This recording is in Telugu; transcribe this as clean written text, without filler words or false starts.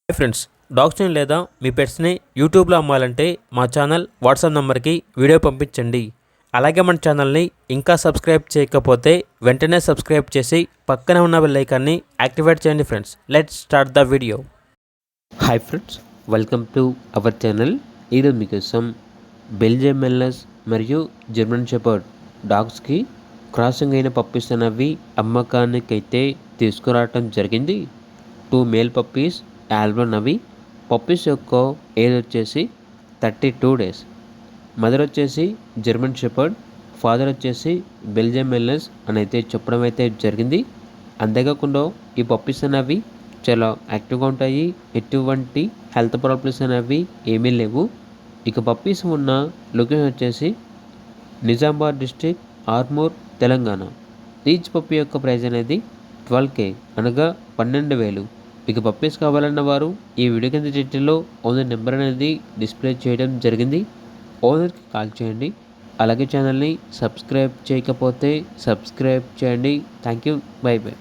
హాయ్ ఫ్రెండ్స్, డాగ్స్ని లేదా మీ పెట్స్ని యూట్యూబ్లో అమ్మాలంటే మా ఛానల్ వాట్సాప్ నెంబర్కి వీడియో పంపించండి. అలాగే మన ఛానల్ని ఇంకా సబ్స్క్రైబ్ చేయకపోతే వెంటనే సబ్స్క్రైబ్ చేసి పక్కనే ఉన్న బెల్ ఐకాన్ని యాక్టివేట్ చేయండి. Friends, let's start the video. Hi friends, welcome to our channel. ఈరోజు మీకోసం బెల్జియం మెల్లస్ మరియు జర్మన్ షెపర్డ్ డాగ్స్కి క్రాసింగ్ అయిన పప్పీస్ అనేవి అమ్మకానికైతే తీసుకురావటం జరిగింది. 2 మేల్ పప్పీస్ ఆల్బన్ అవి. పప్పీస్ యొక్క ఏజ్ వచ్చేసి 32 డేస్. మదర్ వచ్చేసి జర్మన్ షెపర్డ్, ఫాదర్ వచ్చేసి బెల్జియం మెల్లస్ అని అయితే చెప్పడం అయితే జరిగింది. అంతేకాకుండా ఈ పప్పీస్ అనేవి చాలా యాక్టివ్గా ఉంటాయి. ఎటువంటి హెల్త్ ప్రాబ్లమ్స్ అనేవి ఏమీ లేవు. ఇక పప్పీస్ ఉన్న లొకేషన్ వచ్చేసి Nizamabad district, Armoor, Telangana. Each puppy యొక్క ప్రైస్ అనేది 12K అనగా 12,000. ఇక పప్పీస్ కావాలన్న వారు ఈ వీడియో కింద టైటిల్లో ఓనర్ నెంబర్ అనేది డిస్ప్లే చేయడం జరిగింది. ఓనర్కి కాల్ చేయండి. అలాగే ఛానల్ని సబ్స్క్రైబ్ చేయకపోతే సబ్స్క్రైబ్ చేయండి. Thank you. By by.